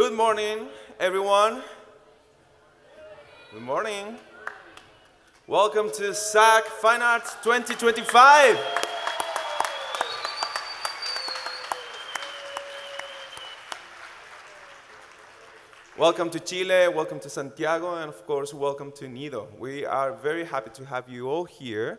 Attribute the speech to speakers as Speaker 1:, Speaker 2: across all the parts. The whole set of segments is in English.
Speaker 1: Good morning, everyone. Good morning. Welcome to SAAC Fine Arts 2025. Welcome to Chile, welcome to Santiago, and of course, welcome to Nido. We are very happy to have you all here.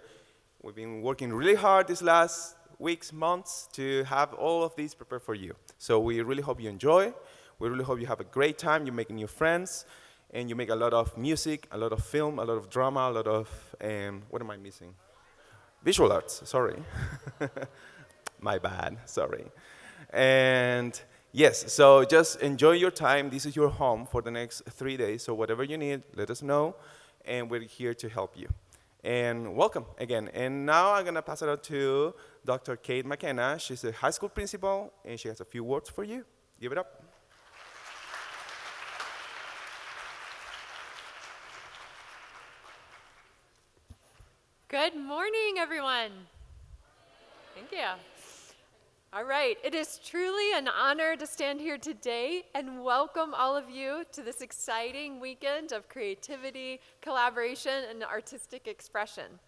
Speaker 1: We've been working really hard these last weeks, months, to have all of these prepared for you. So we really hope you enjoy. We really hope you have a great time, you make new friends, and you make a lot of music, a lot of film, a lot of drama, a lot of, what am I missing? Visual arts, sorry. My bad, sorry. And yes, so just enjoy your time. This is your home for the next 3 days, so whatever you need, let us know, and we're here to help you. And welcome again. And now I'm gonna pass it on to Dr. Kate McKenna. She's a high school principal, and she has a few words for you. Give it up.
Speaker 2: Good morning, everyone. Thank you. All right, it is truly an honor to stand here today and welcome all of you to this exciting weekend of creativity, collaboration, and artistic expression.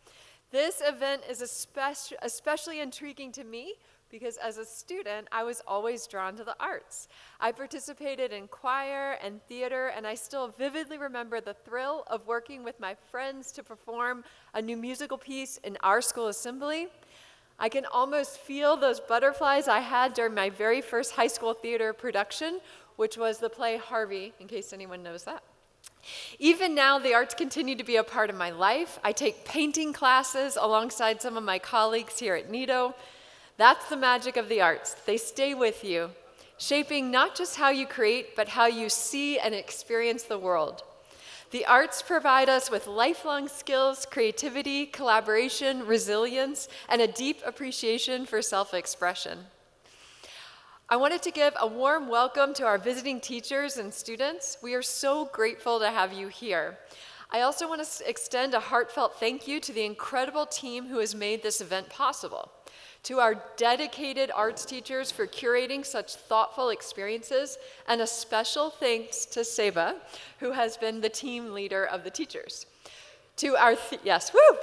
Speaker 2: This event is especially intriguing to me because as a student, I was always drawn to the arts. I participated in choir and theater, and I still vividly remember the thrill of working with my friends to perform a new musical piece in our school assembly. I can almost feel those butterflies I had during my very first high school theater production, which was the play Harvey, in case anyone knows that. Even now, the arts continue to be a part of my life. I take painting classes alongside some of my colleagues here at Nido. That's the magic of the arts. They stay with you, shaping not just how you create, but how you see and experience the world. The arts provide us with lifelong skills, creativity, collaboration, resilience, and a deep appreciation for self-expression. I wanted to give a warm welcome to our visiting teachers and students. We are so grateful to have you here. I also want to extend a heartfelt thank you to the incredible team who has made this event possible. To our dedicated arts teachers for curating such thoughtful experiences, and a special thanks to Seba, who has been the team leader of the teachers. To our, yes, woo!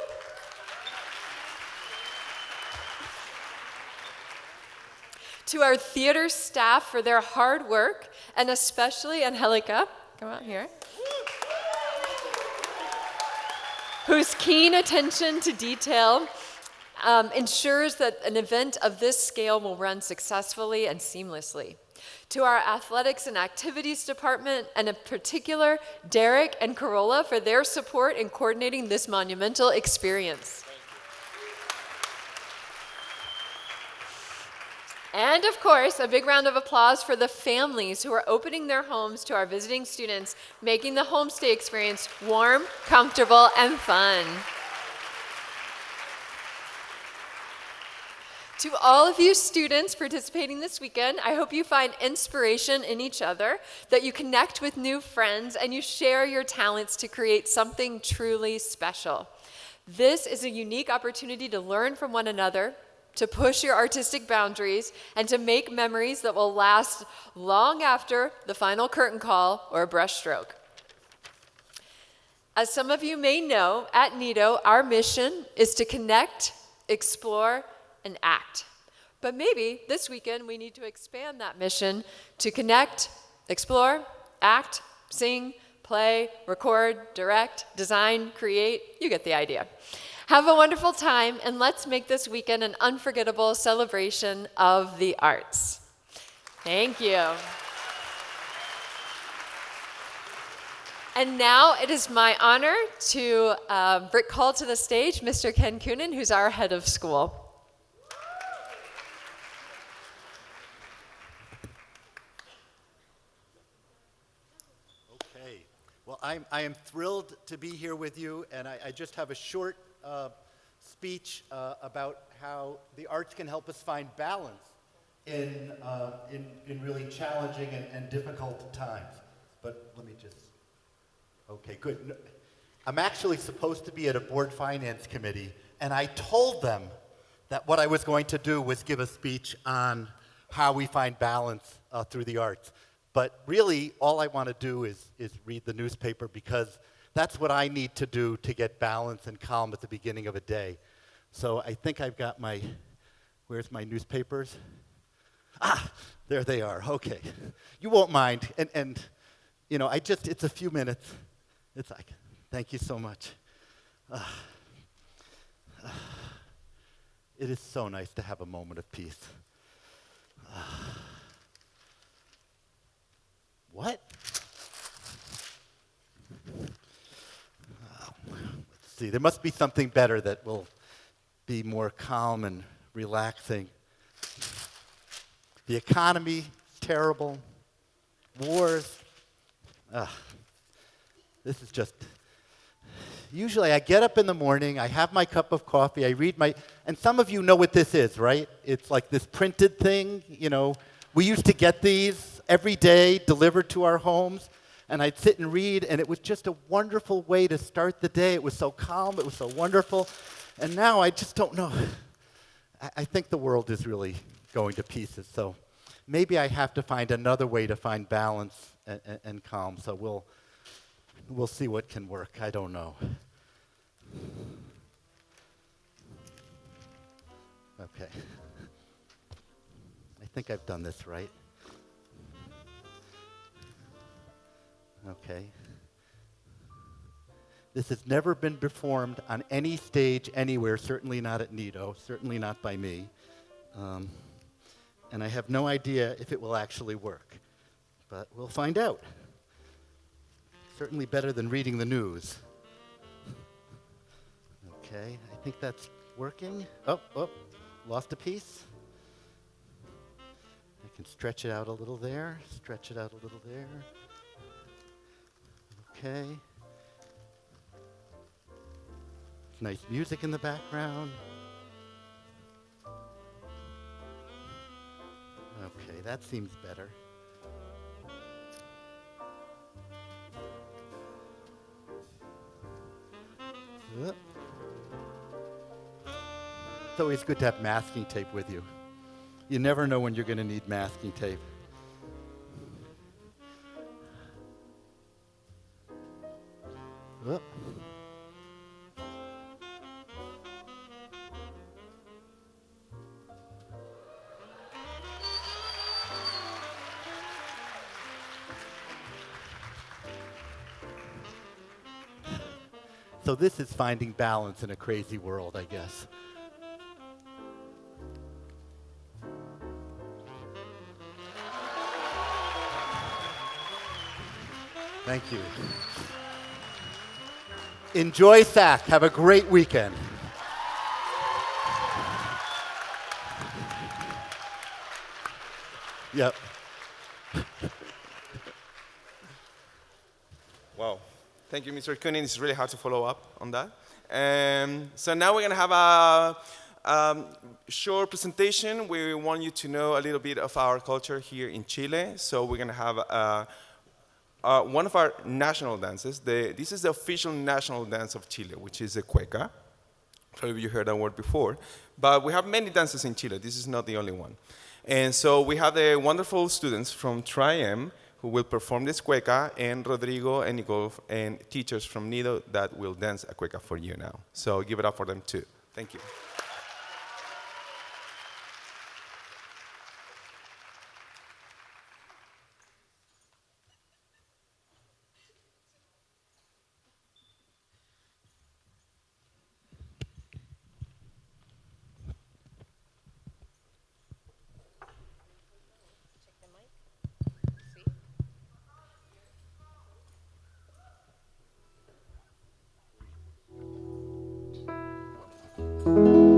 Speaker 2: To our theater staff for their hard work, and especially Angelica, come out here, whose keen attention to detail ensures that an event of this scale will run successfully and seamlessly. To our athletics and activities department, and in particular, Derek and Corolla for their support in coordinating this monumental experience. And of course, a big round of applause for the families who are opening their homes to our visiting students, making the homestay experience warm, comfortable, and fun. To all of you students participating this weekend, I hope you find inspiration in each other, that you connect with new friends, and you share your talents to create something truly special. This is a unique opportunity to learn from one another, to push your artistic boundaries, and to make memories that will last long after the final curtain call or brushstroke. As some of you may know, at Nido, our mission is to connect, explore, and act. But maybe this weekend we need to expand that mission to connect, explore, act, sing, play, record, direct, design, create. You get the idea. Have a wonderful time, and let's make this weekend an unforgettable celebration of the arts. Thank you. And now it is my honor to call to the stage Mr. Ken Coonan, who's our head of school.
Speaker 3: Well, I am thrilled to be here with you, and I just have a short speech about how the arts can help us find balance in really challenging and difficult times. But let me just, okay, good. I'm actually supposed to be at a board finance committee, and I told them that what I was going to do was give a speech on how we find balance through the arts. But really, all I want to do is read the newspaper because that's what I need to do to get balance and calm at the beginning of a day. So I think I've got my, where's my newspapers? Ah, there they are, okay. You won't mind, and you know, it's a few minutes. It's like, thank you so much. It is so nice to have a moment of peace. What? Let's see, there must be something better that will be more calm and relaxing. The economy is terrible. Wars. This is just, usually I get up in the morning, I have my cup of coffee, I read and some of you know what this is, right? It's like this printed thing, you know. We used to get these every day delivered to our homes, and I'd sit and read, and it was just a wonderful way to start the day. It was so calm, it was so wonderful, and now I just don't know. I think the world is really going to pieces, so maybe I have to find another way to find balance and calm, so we'll see what can work. I don't know. Okay. I think I've done this right. Okay. This has never been performed on any stage anywhere, certainly not at Nido, certainly not by me. And I have no idea if it will actually work. But we'll find out. Certainly better than reading the news. Okay, I think that's working. Oh, lost a piece. I can stretch it out a little there, stretch it out a little there. Okay. Nice music in the background. Okay, that seems better. It's always good to have masking tape with you. You never know when you're going to need masking tape. So this is finding balance in a crazy world, I guess. Thank you. Enjoy SAAC. Have a great weekend. Yep.
Speaker 1: Wow. Thank you, Mr. Kunin. It's really hard to follow up on that. So now we're going to have a short presentation. We want you to know a little bit of our culture here in Chile. So we're going to have one of our national dances. This is the official national dance of Chile, which is the cueca. Probably you heard that word before. But we have many dances in Chile. This is not the only one. And so we have the wonderful students from TRIM who will perform this cueca, and Rodrigo and Nicole and teachers from Nido that will dance a cueca for you now. So give it up for them too. Thank you.
Speaker 4: See?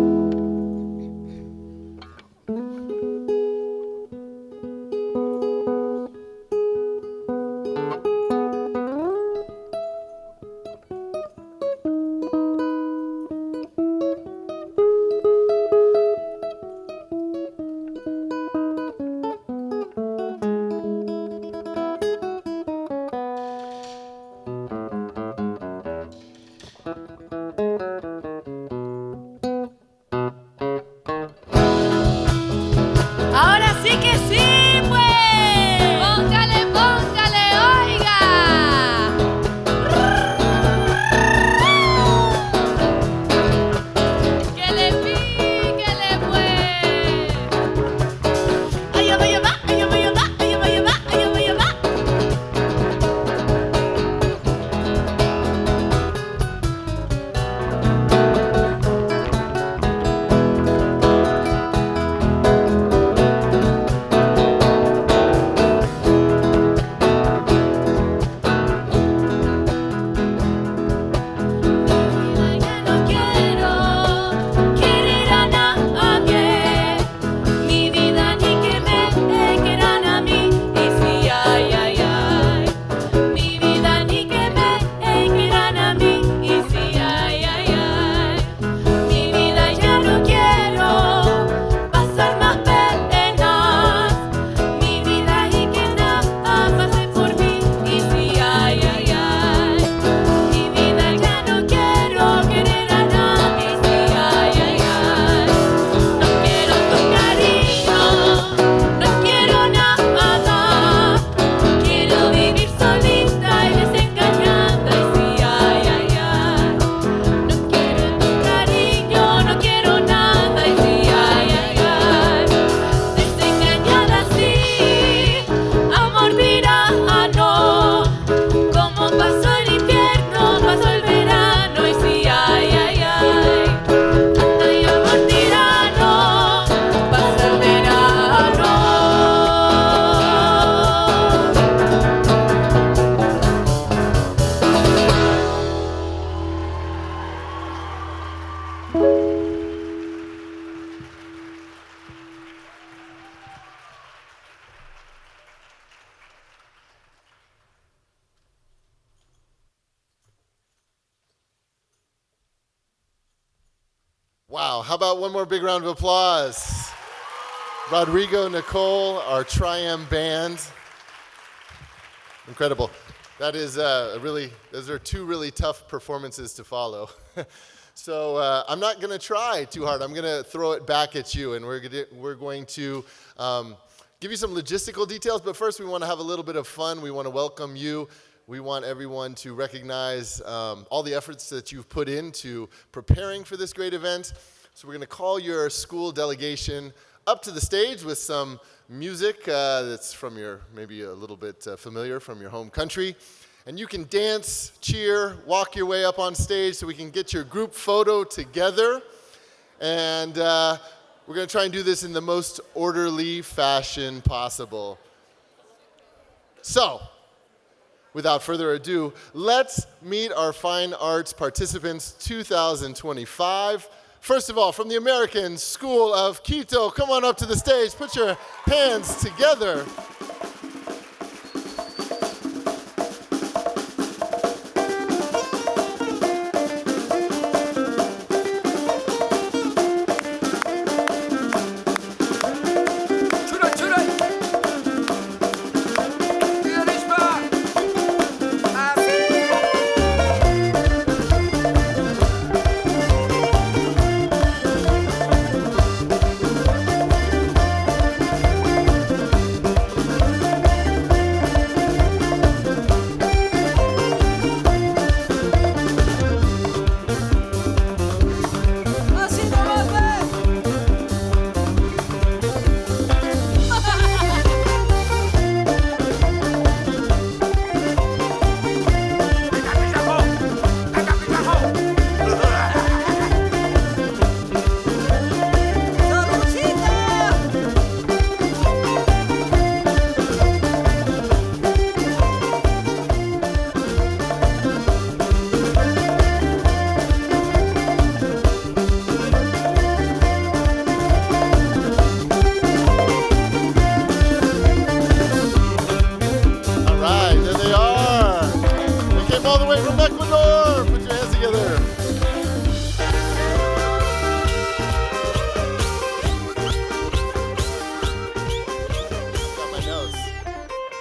Speaker 4: Wow, how about one more big round of applause? Rodrigo, Nicole, our Triam band. Incredible. That is those are two really tough performances to follow. So I'm not going to try too hard. I'm going to throw it back at you, and we're going to give you some logistical details. But first, we want to have a little bit of fun. We want to welcome you. We want everyone to recognize all the efforts that you've put into preparing for this great event. So we're going to call your school delegation up to the stage with some music that's from your, maybe a little bit familiar from your home country. And you can dance, cheer, walk your way up on stage so we can get your group photo together. And we're going to try and do this in the most orderly fashion possible. So, without further ado, let's meet our Fine Arts Participants 2025. First of all, from the American School of Quito, come on up to the stage, put your hands together.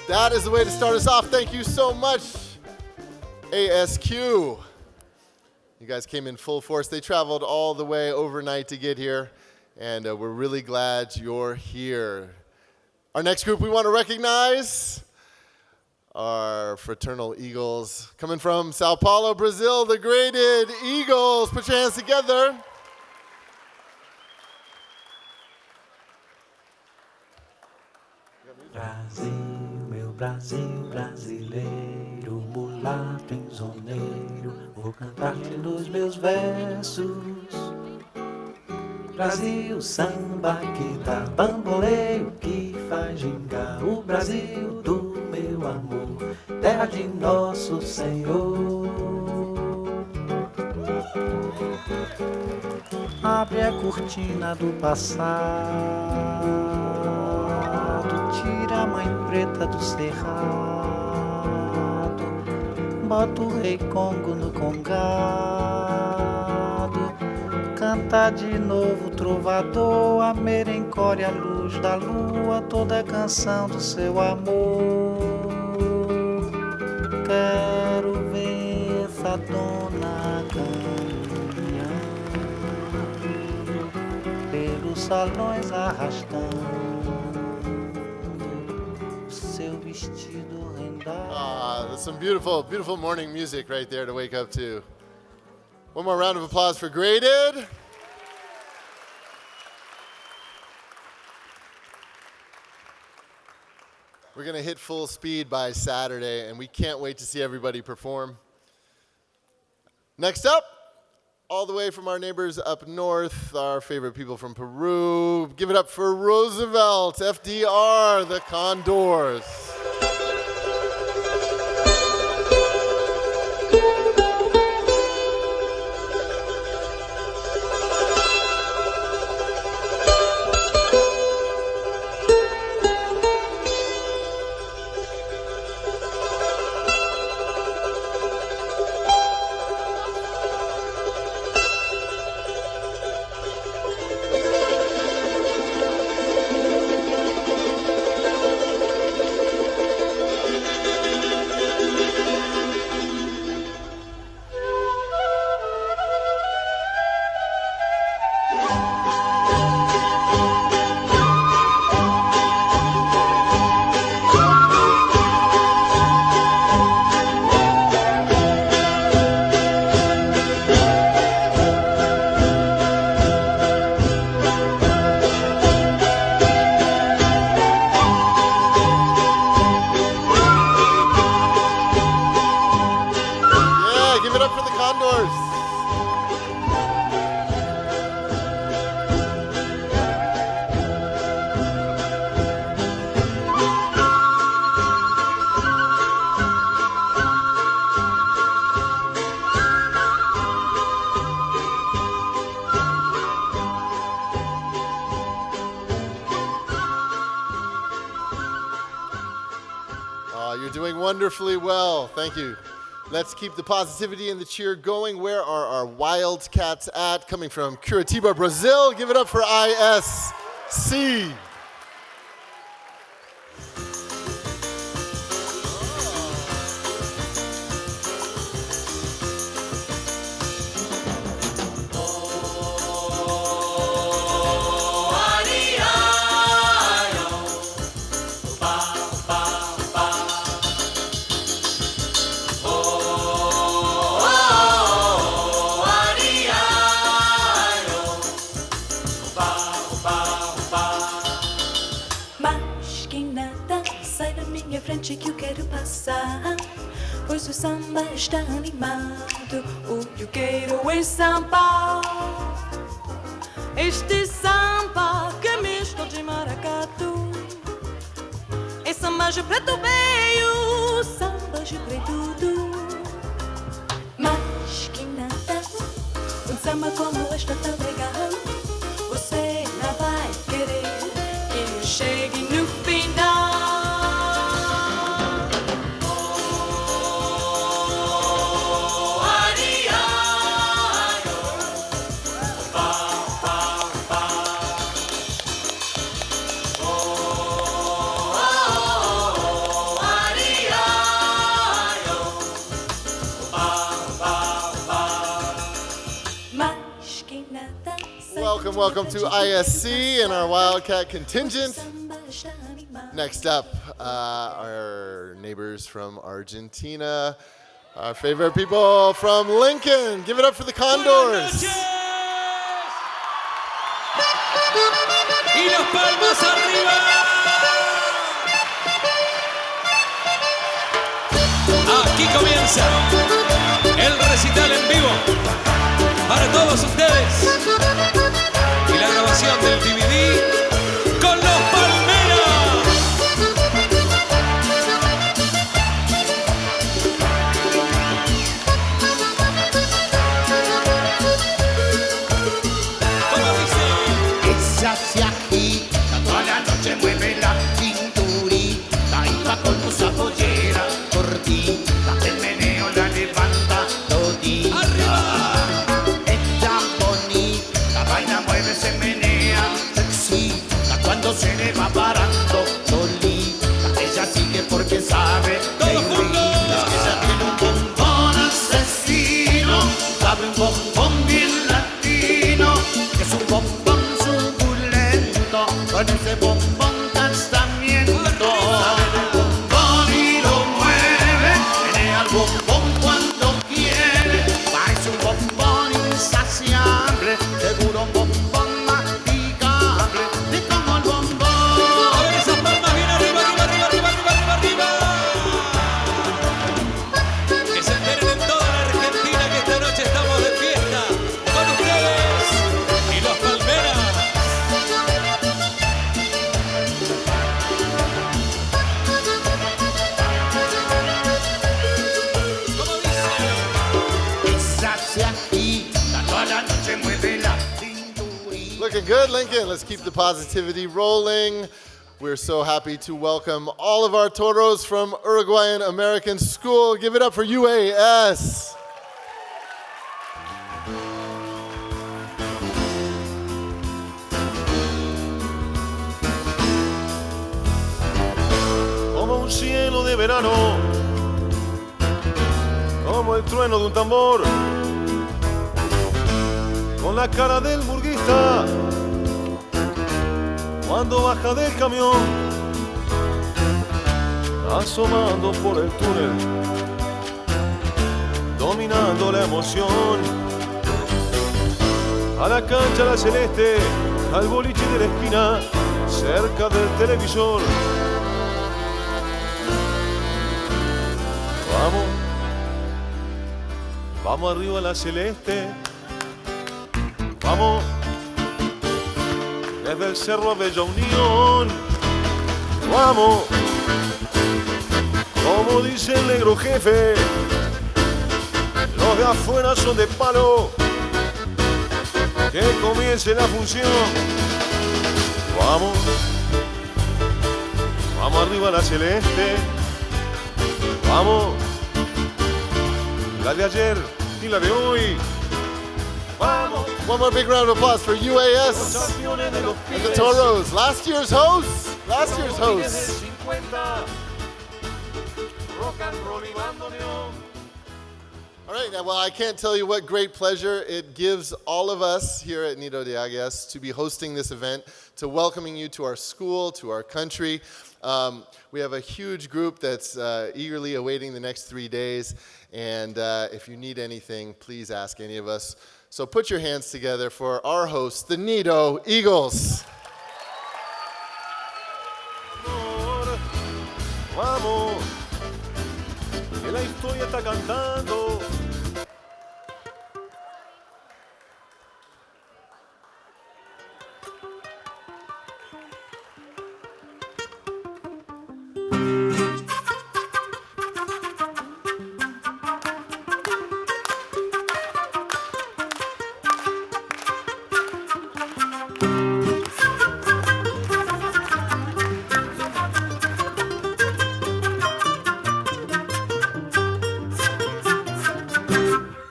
Speaker 4: That is the way to start us off. Thank you so much, ASQ. You guys came in full force. They traveled all the way overnight to get here, and we're really glad you're here. Our next group we want to recognize our fraternal Eagles coming from Sao Paulo, Brazil, the Graded Eagles. Put your hands together.
Speaker 5: Brasil, meu Brasil brasileiro, mulato enzoneiro, vou cantar-te nos meus versos. Brasil, samba que dá bamboleio, que faz gingar o Brasil do meu amor, terra de nosso Senhor. Abre a cortina do passado, tira a mãe preta do cerrado, bota o rei Congo no congado, canta de novo trovador, a merencore a luz da lua, toda a canção do seu amor. Quero ver essa dona caminhando pelos salões arrastando seu vestido rendado.
Speaker 4: That's some beautiful, beautiful morning music right there to wake up to. One more round of applause for Graded. We're going to hit full speed by Saturday, and we can't wait to see everybody perform. Next up, all the way from our neighbors up north, our favorite people from Peru. Give it up for Roosevelt, FDR, the Condors. yours. You're doing wonderfully well. Thank you. Let's keep the positivity and the cheer going. Where are our Wildcats at? Coming from Curitiba, Brazil. Give it up for ISC.
Speaker 6: Que eu quero passar, pois o samba está animado. O que eu quero é samba, este samba que é misto de maracatu. É samba de preto veio, samba de preto. Mas que nada, samba como esta tão legal, você não vai querer que eu chegue no final.
Speaker 4: Welcome to ISC and our Wildcat contingent. Next up, our neighbors from Argentina, our favorite people from Lincoln. Give it up for the Condors.
Speaker 7: Y las palmas arriba. Aquí comienza el recital en vivo para todos ustedes. Y la grabación del DVD con los Palmeras. ¿Cómo dice?
Speaker 8: Esa se agita, toda la noche mueve la cinturita y va con esa pollera cortita, el meneo la levanta todita.
Speaker 7: ¡Arriba!
Speaker 8: Se menea, se excita cuando se le va parando solita. Ella sigue porque sabe de ritmo. Ella tiene un bombón asesino, sabe un bombón bien latino, que es un bombón suculento, con ese bombón casamiento. Sabe del bombón y lo mueve, menea el bombón cuando quiere, parece un bombón insaciable, seguro un bombón.
Speaker 4: Looking good, Lincoln. Let's keep the positivity rolling. We're so happy to welcome all of our toros from Uruguayan American School. Give it up for UAS.
Speaker 9: Como un cielo de verano, como el trueno de un tambor, con la cara del burguista cuando baja del camión, asomando por el túnel, dominando la emoción, a la cancha la celeste, al boliche de la esquina, cerca del televisor. Vamos arriba a la celeste. Vamos desde el cerro a Bella Unión. Vamos, como dice el negro jefe, los de afuera son de palo. Que comience la función. Vamos, vamos arriba a la celeste. Vamos, la de ayer y la de hoy. Vamos.
Speaker 4: One more big round of applause for UAS and the Toros. Last year's hosts. Last year's hosts. All right, now, well, I can't tell you what great pleasure it gives all of us here at Nido de Águilas to be hosting this event, to welcoming you to our school, to our country. We have a huge group that's eagerly awaiting the next 3 days, and if you need anything, please ask any of us. So put your hands together for our hosts, the Nido Eagles.
Speaker 9: Vamos, que la historia está cantando.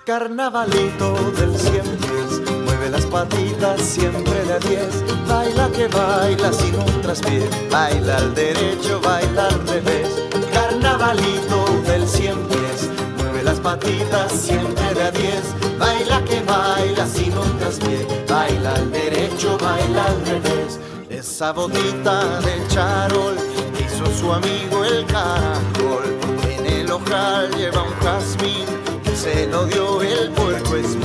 Speaker 5: Carnavalito del 100 pies, mueve las patitas siempre de a 10. Baila que baila sin un traspié, baila al derecho, baila al revés. Carnavalito del 100 pies, mueve las patitas siempre de a 10. Baila que baila sin un traspié, baila al derecho, baila al revés. Esa botita de charol hizo su amigo el caracol. En el ojal lleva un jazmín, se lo dio el puerco espín.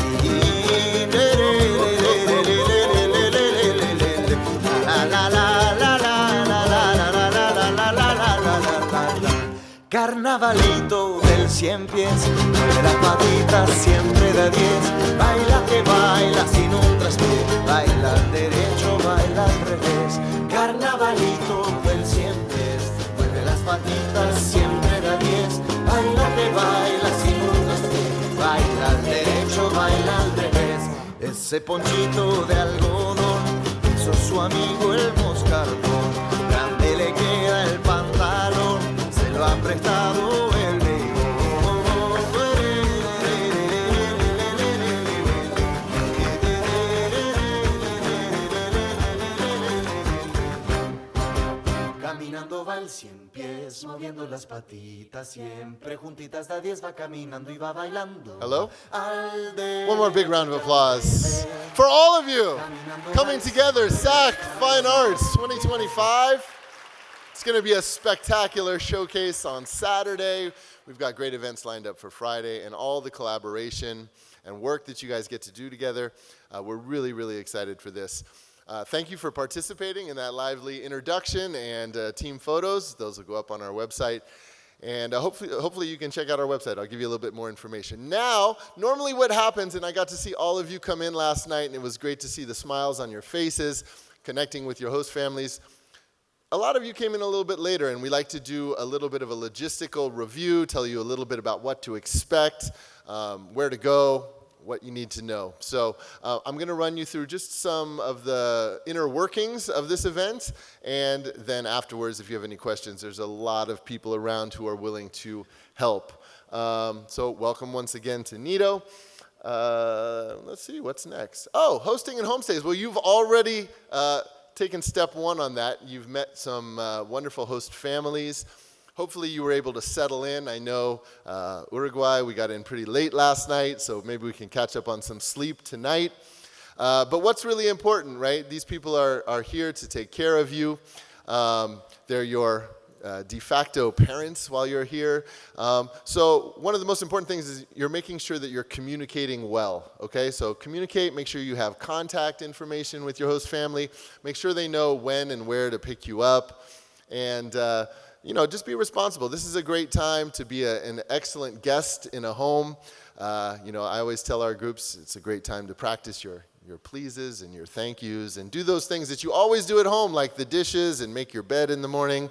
Speaker 5: Carnavalito del 100 pies, mueve las patitas siempre de 10. Baila que baila sin un traspié, baila al derecho, baila al revés. Carnavalito del 100 pies, mueve las patitas siempre de 10. Baila que baila sin un traspié, baila al derecho, baila al revés. Ese ponchito de algodón hizo su amigo el moscardón. Grande le queda el pantalón, se lo ha prestado el león. Caminando va el 100 pies, moviendo las patitas siempre juntitas de a 10, va caminando y va bailando.
Speaker 4: Hello? One more big round of applause for all of you coming together, SAAC Fine Arts 2025. It's going to be a spectacular showcase on Saturday. We've got great events lined up for Friday, and all the collaboration and work that you guys get to do together. We're really, really excited for this. Thank you for participating in that lively introduction and team photos. Those will go up on our website. And hopefully you can check out our website. I'll give you a little bit more information. Now, normally what happens, and I got to see all of you come in last night, and it was great to see the smiles on your faces, connecting with your host families. A lot of you came in a little bit later, and we like to do a little bit of a logistical review, tell you a little bit about what to expect, where to go, what you need to know. So I'm going to run you through just some of the inner workings of this event, and then afterwards, if you have any questions, there's a lot of people around who are willing to help. So welcome once again to Nido. Let's see, what's next? Oh, hosting and homestays. Well, you've already taken step one on that. You've met some wonderful host families. Hopefully you were able to settle in. I know Uruguay, we got in pretty late last night, so maybe we can catch up on some sleep tonight. But what's really important, right? These people are here to take care of you. They're your de facto parents while you're here. So one of the most important things is you're making sure that you're communicating well, okay? So communicate, make sure you have contact information with your host family. Make sure they know when and where to pick you up. And just be responsible. This is a great time to be an excellent guest in a home. I always tell our groups it's a great time to practice your pleases and your thank yous and do those things that you always do at home, like the dishes and make your bed in the morning.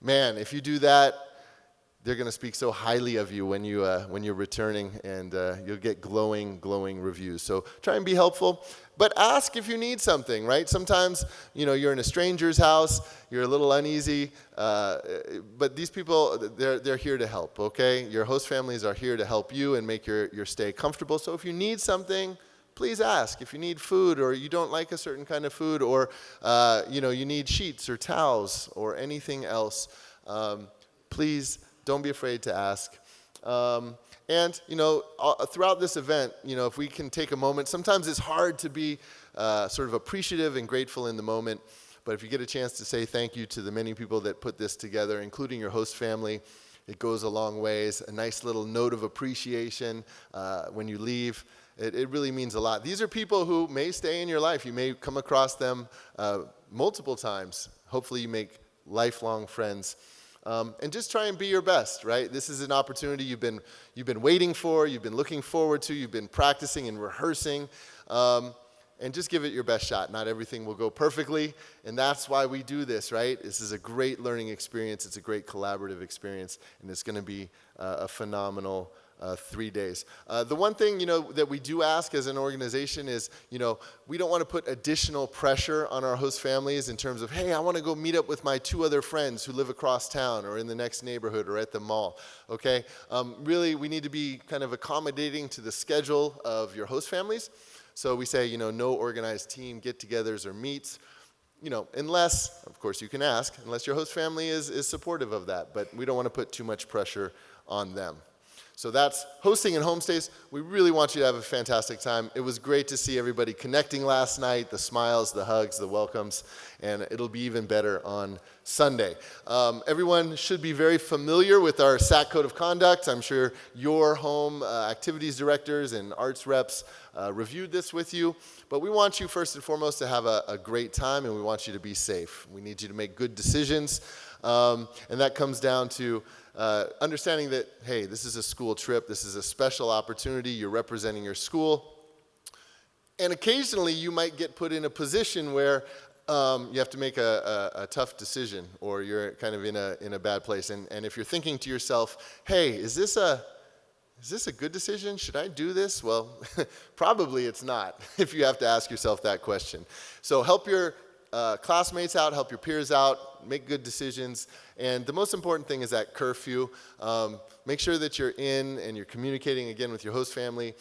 Speaker 4: Man, if you do that, they're going to speak so highly of you when you're returning, and you'll get glowing reviews. So try and be helpful, but ask if you need something, right? Sometimes, you're in a stranger's house, you're a little uneasy, but these people, they're here to help, okay? Your host families are here to help you and make your stay comfortable. So if you need something, please ask. If you need food, or you don't like a certain kind of food, or you need sheets or towels or anything else, please don't be afraid to ask. And throughout this event, if we can take a moment, sometimes it's hard to be sort of appreciative and grateful in the moment, but if you get a chance to say thank you to the many people that put this together, including your host family, it goes a long ways. A nice little note of appreciation when you leave. It really means a lot. These are people who may stay in your life. You may come across them multiple times. Hopefully you make lifelong friends. And just try and be your best, right? This is an opportunity you've been waiting for, you've been looking forward to, you've been practicing and rehearsing, and just give it your best shot. Not everything will go perfectly, and that's why we do this, right? This is a great learning experience, it's a great collaborative experience, and it's going to be a phenomenal 3 days. The one thing, that we do ask as an organization is, we don't want to put additional pressure on our host families in terms of, hey, I want to go meet up with my 2 other friends who live across town or in the next neighborhood or at the mall, okay? Really, we need to be kind of accommodating to the schedule of your host families. So we say, no organized team get-togethers or meets, unless, of course you can ask, unless your host family is supportive of that, but we don't want to put too much pressure on them. So that's hosting and homestays. We really want you to have a fantastic time. It was great to see everybody connecting last night, the smiles, the hugs, the welcomes, and it'll be even better on Sunday. Everyone should be very familiar with our SAAC Code of Conduct. I'm sure your home activities directors and arts reps reviewed this with you, but we want you first and foremost to have a great time, and we want you to be safe. We need you to make good decisions, and that comes down to understanding that, hey, this is a school trip, this is a special opportunity, you're representing your school, and occasionally you might get put in a position where you have to make a tough decision, or you're kind of in a bad place, and if you're thinking to yourself, hey, is this a good decision? Should I do this? Well, probably it's not, if you have to ask yourself that question. So help your classmates out, help your peers out, make good decisions. And the most important thing is that curfew. Make sure that you're in and you're communicating again with your host family.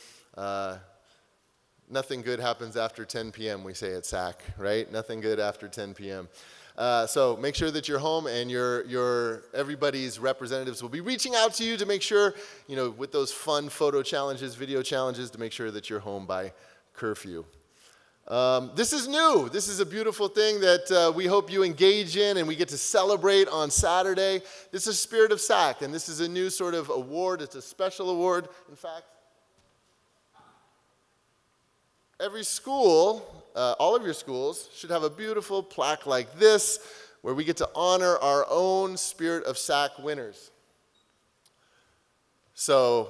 Speaker 4: Nothing good happens after 10 p.m., we say at SAAC, right? Nothing good after 10 p.m. So make sure that you're home, and everybody's representatives will be reaching out to you to make sure, with those fun photo challenges, video challenges, to make sure that you're home by curfew. This is new. This is a beautiful thing that we hope you engage in, and we get to celebrate on Saturday. This is Spirit of SAAC, and this is a new sort of award. It's a special award. In fact, every school, all of your schools, should have a beautiful plaque like this, where we get to honor our own Spirit of SAAC winners. So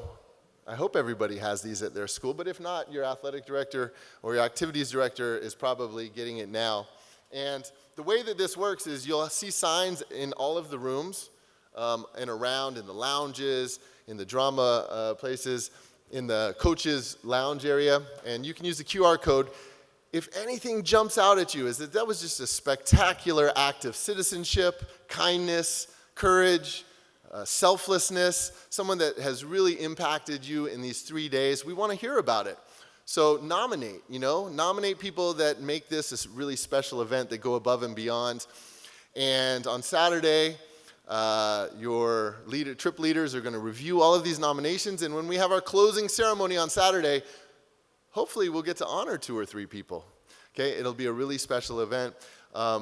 Speaker 4: I hope everybody has these at their school, but if not, your athletic director or your activities director is probably getting it now. And the way that this works is you'll see signs in all of the rooms and around in the lounges, in the drama places, in the coaches' lounge area, and you can use the QR code. If anything jumps out at you, is that was just a spectacular act of citizenship, kindness, courage, selflessness, someone that has really impacted you in these 3 days, we want to hear about it. So nominate people that make this a really special event, that go above and beyond. And on Saturday, your trip leaders are going to review all of these nominations, and when we have our closing ceremony on Saturday, hopefully we'll get to honor 2 or 3 people. Okay, it'll be a really special event.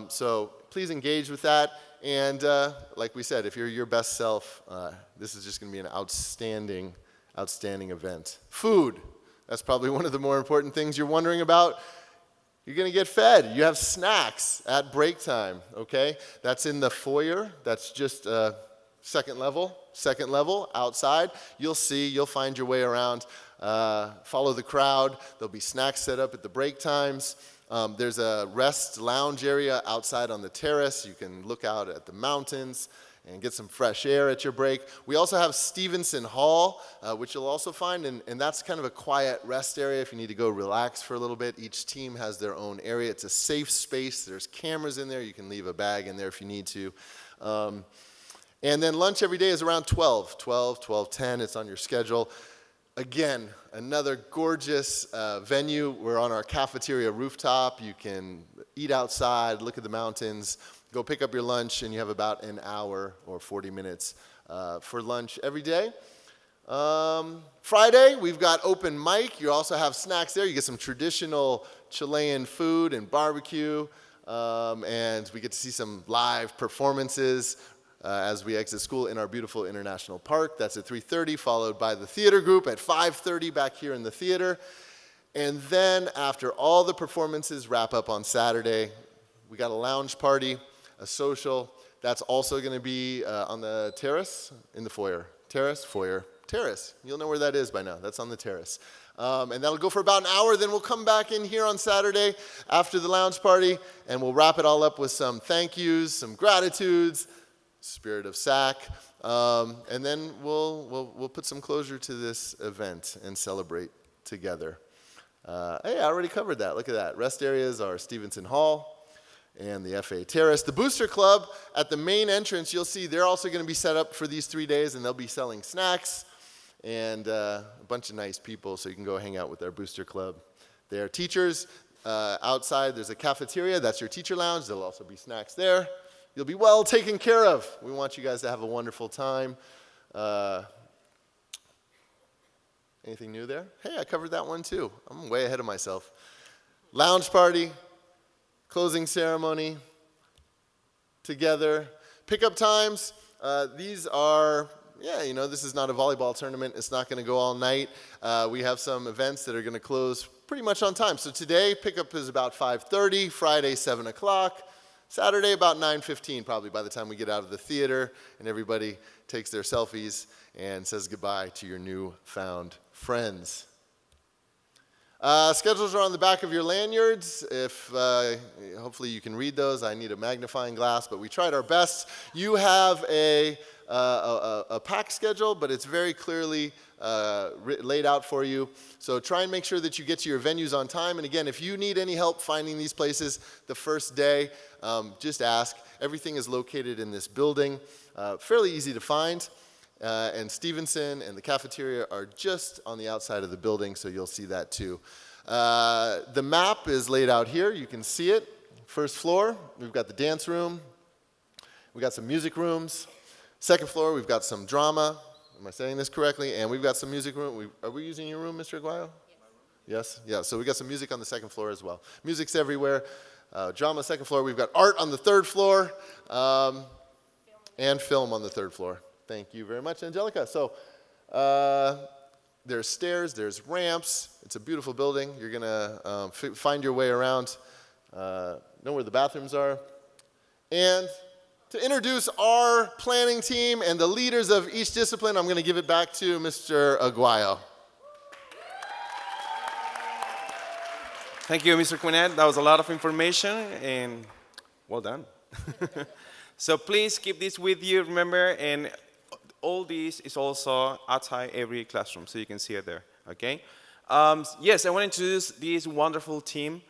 Speaker 4: So please engage with that. And like we said, if you're your best self, this is just going to be an outstanding event. Food, that's probably one of the more important things you're wondering about. You're going to get fed. You have snacks at break time, okay? That's in the foyer. That's just second level, outside. You'll find your way around. Follow the crowd. There'll be snacks set up at the break times. There's a rest lounge area outside on the terrace. You can look out at the mountains and get some fresh air at your break. We also have Stevenson Hall, which you'll also find, and that's kind of a quiet rest area if you need to go relax for a little bit. Each team has their own area. It's a safe space. There's cameras in there. You can leave a bag in there if you need to. And then lunch every day is around 12:10. It's on your schedule. Again, another gorgeous venue. We're on our cafeteria rooftop. You can eat outside, look at the mountains, go pick up your lunch, and you have about an hour or 40 minutes for lunch every day. Friday, we've got open mic. You also have snacks there. You get some traditional Chilean food and barbecue, and we get to see some live performances as we exit school in our beautiful International Park. That's at 3:30, followed by the theater group at 5:30 back here in the theater. And then after all the performances wrap up on Saturday, we got a lounge party, a social. That's also going to be on the terrace, in the foyer. Terrace. You'll know where that is by now. That's on the terrace. And that'll go for about an hour. Then we'll come back in here on Saturday after the lounge party, and we'll wrap it all up with some thank yous, some gratitudes, spirit of SAAC, and then we'll put some closure to this event and celebrate together. Hey, I already covered that. Look at that. Rest areas are Stevenson Hall and the FA Terrace. The Booster Club at the main entrance, you'll see they're also going to be set up for these 3 days, and they'll be selling snacks and a bunch of nice people, so you can go hang out with our Booster Club. There are teachers outside. There's a cafeteria. That's your teacher lounge. There'll also be snacks there. You'll be well taken care of. We want you guys to have a wonderful time. Anything new there? Hey, I covered that one too. I'm way ahead of myself. Lounge party, closing ceremony, together. Pickup times, these are, this is not a volleyball tournament. It's not going to go all night. We have some events that are going to close pretty much on time. So today, pickup is about 5:30, Friday, 7 o'clock. Saturday, about 9:15, probably by the time we get out of the theater and everybody takes their selfies and says goodbye to your newfound friends. Schedules are on the back of your lanyards. Hopefully you can read those. I need a magnifying glass, but we tried our best. You have a pack schedule, but it's very clearly laid out for you. So try and make sure that you get to your venues on time. And again, if you need any help finding these places the first day, just ask. Everything is located in this building, fairly easy to find. And Stevenson and the cafeteria are just on the outside of the building, so you'll see that too. The map is laid out here. You can see it. First floor, we've got the dance room. We've got some music rooms. Second floor, we've got some drama. Am I saying this correctly? And we've got some music room. Are we using your room, Mr. Aguayo? Yes? Yeah, so we got some music on the second floor as well. Music's everywhere. Drama, second floor. We've got art on the third floor. And film on the third floor. Thank you very much, Angelica. So there's stairs, there's ramps. It's a beautiful building. You're going to find your way around, know where the bathrooms are. And to introduce our planning team and the leaders of each discipline, I'm going to give it back to Mr. Aguayo.
Speaker 1: Thank you, Mr. Quinet. That was a lot of information, and well done. So please keep this with you, remember, and all this is also outside every classroom, so you can see it there, okay? Yes, I want to introduce this wonderful team.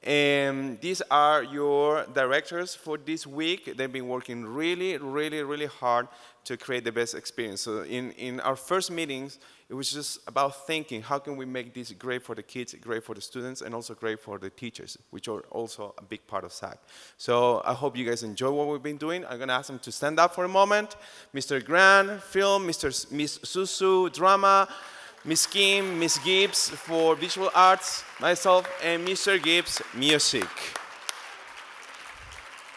Speaker 1: And these are your directors for this week. They've been working really, really, really hard to create the best experience. So in our first meetings, it was just about thinking, how can we make this great for the kids, great for the students, and also great for the teachers, which are also a big part of SAAC. So I hope you guys enjoy what we've been doing. I'm going to ask them to stand up for a moment. Mr. Grant, film, Miss Susu, drama, Miss Kim, Miss Gibbs for visual arts, myself, and Mr. Gibbs, music.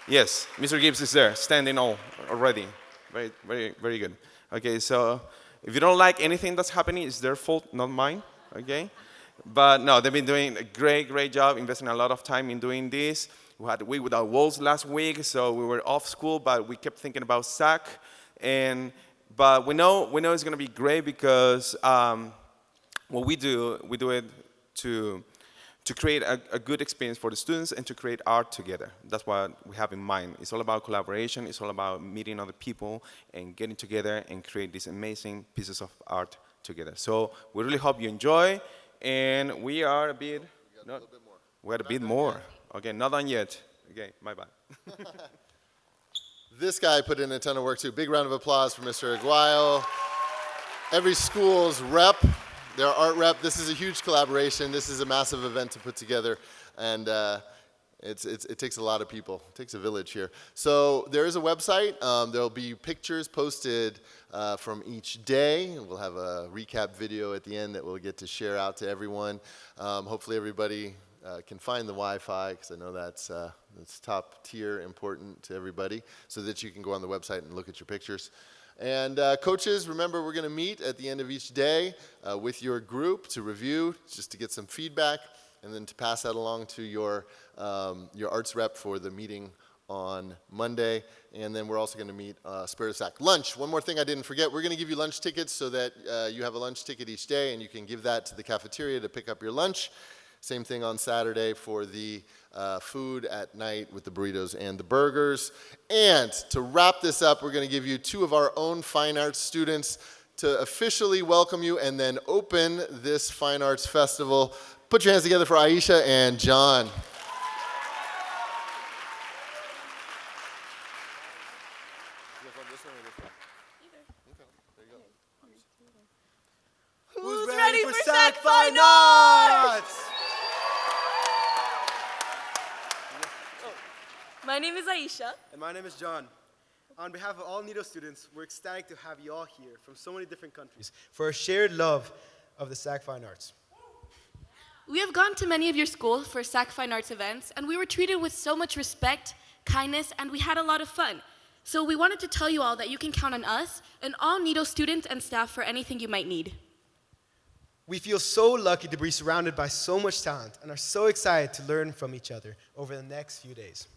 Speaker 1: Yes, Mr. Gibbs is there, standing already. Very, very, very good. Okay, so if you don't like anything that's happening, it's their fault, not mine, okay? But no, they've been doing a great, great job, investing a lot of time in doing this. We had a week without walls last week, so we were off school, but we kept thinking about SAAC. But we know it's going to be great because what we do it to create a good experience for the students and to create art together. That's what we have in mind. It's all about collaboration. It's all about meeting other people and getting together and create these amazing pieces of art together. So we really hope you enjoy. And we are a bit... We got a bit more. Okay, not done yet. Okay, my bad.
Speaker 4: This guy put in a ton of work too. Big round of applause for Mr. Aguayo. Every school's rep, their art rep. This is a huge collaboration. This is a massive event to put together, and it takes a lot of people. It takes a village here. So there is a website. There'll be pictures posted from each day. We'll have a recap video at the end that we'll get to share out to everyone. Hopefully everybody can find the Wi-Fi, because I know that's top tier important to everybody, so that you can go on the website and look at your pictures. And coaches, remember, we're going to meet at the end of each day with your group to review, just to get some feedback, and then to pass that along to your arts rep for the meeting on Monday. And then we're also going to meet Spirit of SAAC. Lunch, one more thing I didn't forget. We're going to give you lunch tickets so that you have a lunch ticket each day, and you can give that to the cafeteria to pick up your lunch. Same thing on Saturday for the food at night with the burritos and the burgers. And to wrap this up, we're going to give you two of our own fine arts students to officially welcome you and then open this fine arts festival. Put your hands together for Aisha and John.
Speaker 10: Who's ready for SAAC Fine Arts?
Speaker 11: My name is Aisha.
Speaker 10: And my name is John. On behalf of all NIDO students, we're ecstatic to have you all here from so many different countries for a shared love of the SAAC Fine Arts.
Speaker 11: We have gone to many of your schools for SAAC Fine Arts events, and we were treated with so much respect, kindness, and we had a lot of fun. So we wanted to tell you all that you can count on us and all NIDO students and staff for anything you might need.
Speaker 10: We feel so lucky to be surrounded by so much talent and are so excited to learn from each other over the next few days.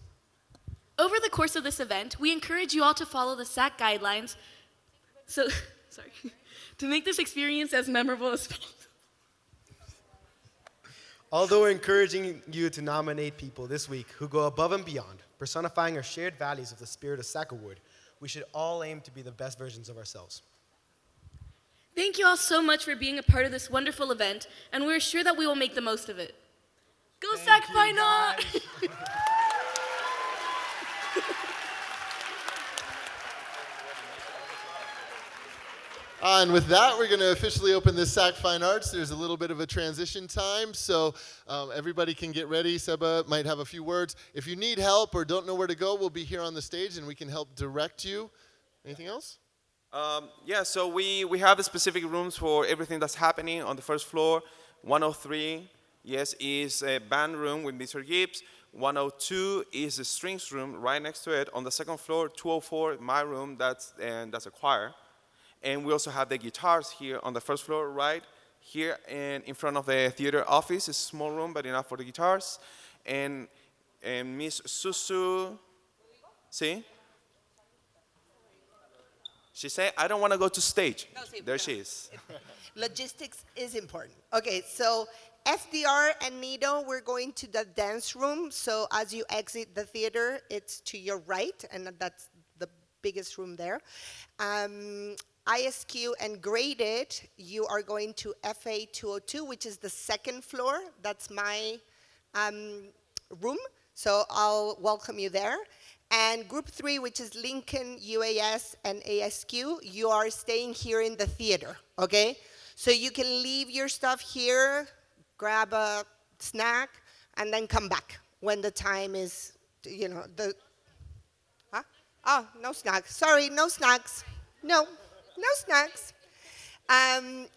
Speaker 11: Over the course of this event, we encourage you all to follow the SAAC guidelines to make this experience as memorable as possible.
Speaker 10: Although we're encouraging you to nominate people this week who go above and beyond, personifying our shared values of the Spirit of SAAC Award, we should all aim to be the best versions of ourselves.
Speaker 11: Thank you all so much for being a part of this wonderful event, and we're sure that we will make the most of it. Go SAAC Fine Arts!
Speaker 4: And with that, we're going to officially open this SAAC Fine Arts. There's a little bit of a transition time, so everybody can get ready. Seba might have a few words. If you need help or don't know where to go, we'll be here on the stage and we can help direct you. Anything else?
Speaker 1: Yeah, so we have the specific rooms for everything that's happening on the first floor. 103, yes, is a band room with Mr. Gibbs. 102 is the strings room right next to it. On the second floor, 204, my room, that's a choir. And we also have the guitars here on the first floor, right here and in front of the theater office. It's a small room, but enough for the guitars. And Miss Susu, see? She said, I don't want to go to stage.
Speaker 12: No, sí,
Speaker 1: there
Speaker 12: no.
Speaker 1: she is.
Speaker 12: Logistics is important. Okay, so FDR and Nido, we're going to the dance room. So as you exit the theater, it's to your right, and that's the biggest room there. ISQ and Graded, you are going to FA 202, which is the second floor. That's my room, so I'll welcome you there. And Group 3, which is Lincoln, UAS, and ASQ, you are staying here in the theater, okay? So you can leave your stuff here, grab a snack, and then come back when the time is, huh? Oh, no snacks. Sorry, no snacks. No snacks.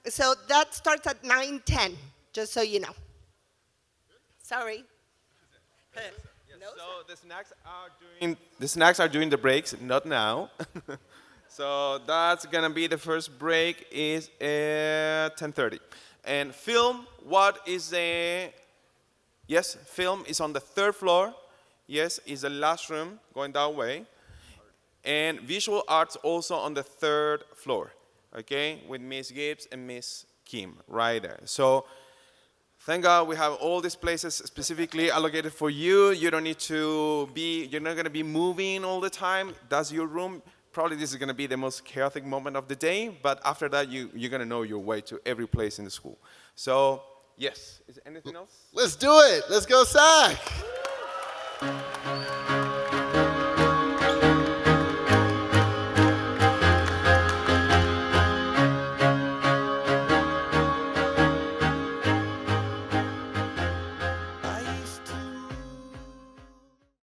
Speaker 12: So that starts at 9:10, just so you know. Sorry.
Speaker 1: So the snacks are during the breaks, not now. So that's gonna be the first break is at 10:30. And film, what is the? Yes, film is on the third floor. Yes, is the last room going that way. And visual arts also on the 3rd floor, okay, with Miss Gibbs and Miss Kim right there. So thank God we have all these places specifically allocated for you. You don't need to be, you're not going to be moving all the time. That's your room. Probably this is going to be the most chaotic moment of the day, but after that, you're going to know your way to every place in the school. So, yes. Is there anything else?
Speaker 4: Let's do it. Let's go, SAAC.